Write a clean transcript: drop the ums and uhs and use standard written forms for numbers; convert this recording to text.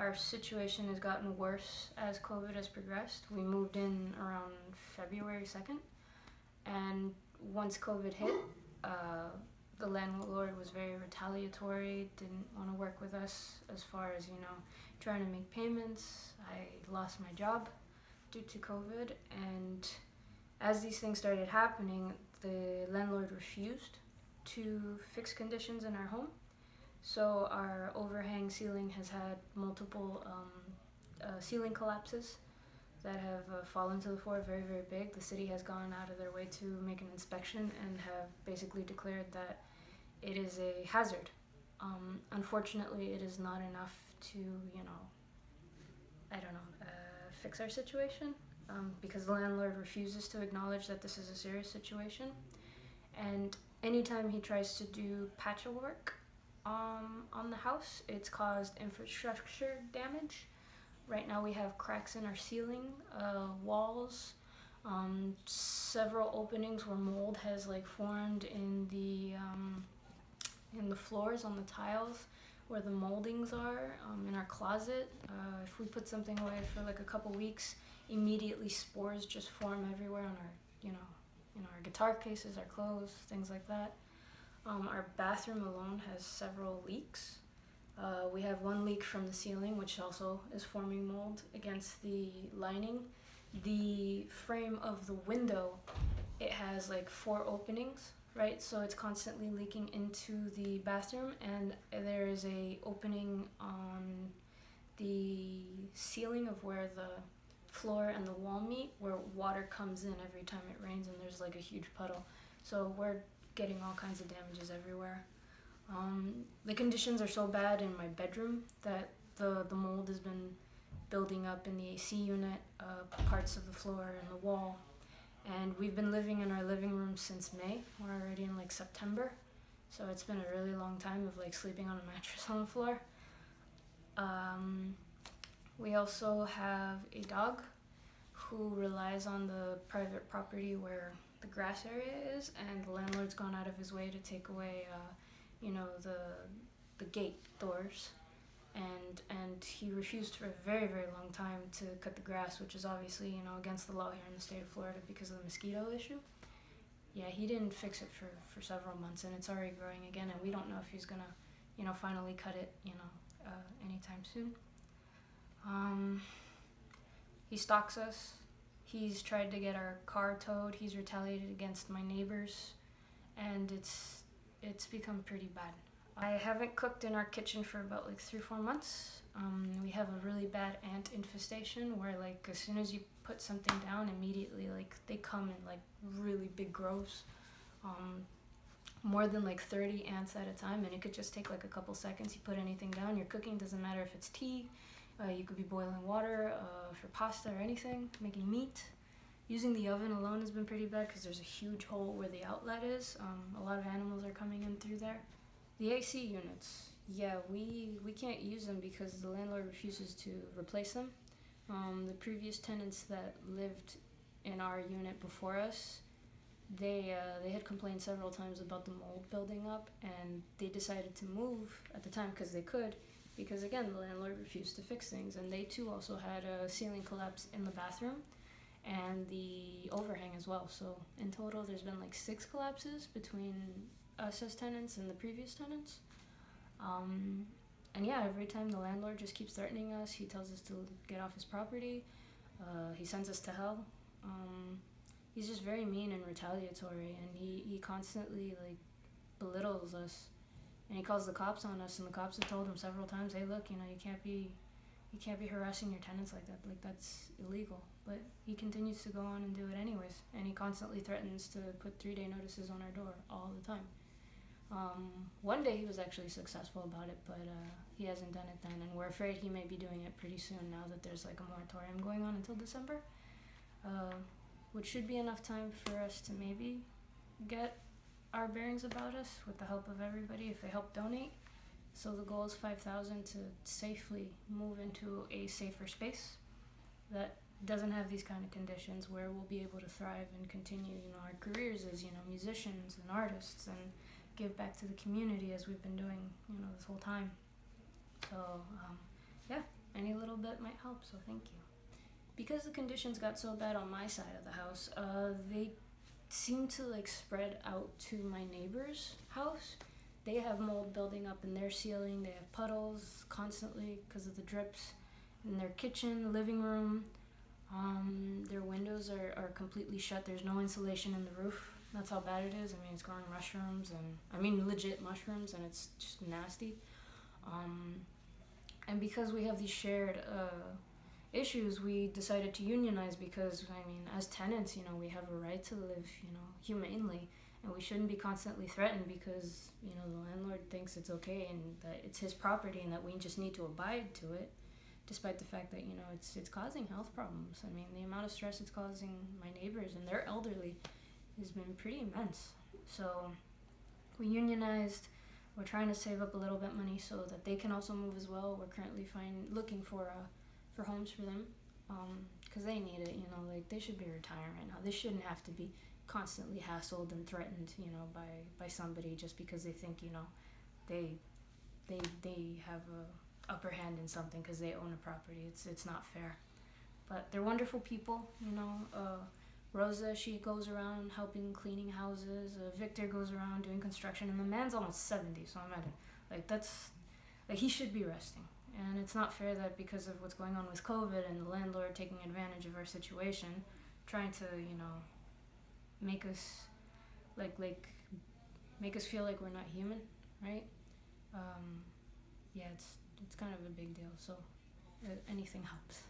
our situation has gotten worse as COVID has progressed. We moved in around February 2nd, and once COVID hit, the landlord was very retaliatory, didn't want to work with us as far as, trying to make payments. I lost my job due to COVID, and as these things started happening, the landlord refused to fix conditions in our home. So our overhang ceiling has had multiple ceiling collapses that have fallen to the floor, very, very big. The city has gone out of their way to make an inspection and have basically declared that it is a hazard. Unfortunately, it is not enough to, fix our situation, because the landlord refuses to acknowledge that this is a serious situation. And anytime he tries to do patchwork on the house, it's caused infrastructure damage. Right now we have cracks in our ceiling, walls, several openings where mold has formed in the floors, on the tiles where the moldings are, in our closet. If we put something away for a couple weeks, immediately spores just form everywhere on our, our guitar cases, our clothes, things like that. Our bathroom alone has several leaks. We have one leak from the ceiling, which also is forming mold against the lining. The frame of the window, it has 4 openings, right? So it's constantly leaking into the bathroom, and there is a opening on the ceiling of where the floor and the wall meet, where water comes in every time it rains, and there's a huge puddle. So we're getting all kinds of damages everywhere. The conditions are so bad in my bedroom that the mold has been building up in the AC unit, parts of the floor and the wall. And we've been living in our living room since May. We're already in September. So it's been a really long time of sleeping on a mattress on the floor. We also have a dog who relies on the private property where the grass area is, and the landlord's gone out of his way to take away the gate doors, and he refused for a very, very long time to cut the grass, which is obviously against the law here in the state of Florida because of the mosquito issue. Yeah, he didn't fix it for several months, and it's already growing again, and we don't know if he's gonna finally cut it anytime soon. He stalks us. He's tried to get our car towed. He's retaliated against my neighbors, and it's become pretty bad. I haven't cooked in our kitchen for about 3-4 months. We have a really bad ant infestation where as soon as you put something down, immediately they come in really big groves, more than 30 ants at a time, and it could just take a couple seconds. You put anything down, you're cooking, doesn't matter if it's tea, you could be boiling water for pasta or anything, making meat. Using the oven alone has been pretty bad because there's a huge hole where the outlet is. A lot of animals are coming in through there. The AC units, yeah, we can't use them because the landlord refuses to replace them. The previous tenants that lived in our unit before us, they had complained several times about the mold building up, and they decided to move at the time because they could, because again, the landlord refused to fix things, and they too also had a ceiling collapse in the bathroom and the overhang as well. So in total, there's been 6 collapses between us as tenants and the previous tenants. And yeah, every time the landlord just keeps threatening us. He tells us to get off his property. He sends us to hell. He's just very mean and retaliatory, and he constantly belittles us, and he calls the cops on us, and the cops have told him several times, hey, look, you can't be harassing your tenants like that. That's illegal. But he continues to go on and do it anyways, and he constantly threatens to put 3-day notices on our door all the time. One day he was actually successful about it, but he hasn't done it then, and we're afraid he may be doing it pretty soon now that there's a moratorium going on until December, which should be enough time for us to maybe get our bearings about us with the help of everybody if they help donate. So the goal is $5,000 to safely move into a safer space that doesn't have these kind of conditions, where we'll be able to thrive and continue our careers as musicians and artists, and give back to the community as we've been doing this whole time. So yeah, bit might help, so thank you. Because the conditions got so bad on my side of the house, they seem to like spread out to my neighbor's house. They have mold building up in their ceiling. They have puddles constantly because of the drips in their kitchen, living room. Their windows are completely shut. There's no insulation in the roof. That's how bad it is. I mean, it's growing mushrooms, and I mean legit mushrooms, and it's just nasty. And because we have these shared issues, we decided to unionize because, I mean, as tenants, you know, we have a right to live, you know, humanely, and we shouldn't be constantly threatened because, you know, the landlord thinks it's okay and that it's his property and that we just need to abide to it, despite the fact that, you know, it's causing health problems. I mean, the amount of stress it's causing my neighbors, and they're elderly, has been pretty immense. So we unionized. We're trying to save up a little bit money so that they can also move as well. We're currently looking for homes for them, because they need it. You know, like they should be retiring right now. They shouldn't have to be constantly hassled and threatened, you know, by somebody just because they think, you know, they have a upper hand in something because they own a property. It's not fair. But they're wonderful people, you know. Rosa, she goes around helping cleaning houses. Victor goes around doing construction, and the man's almost 70, so imagine, like that's, like he should be resting. And it's not fair that because of what's going on with COVID and the landlord taking advantage of our situation, trying to, you know, make us make us feel like we're not human, right? Yeah, it's kind of a big deal. So anything helps.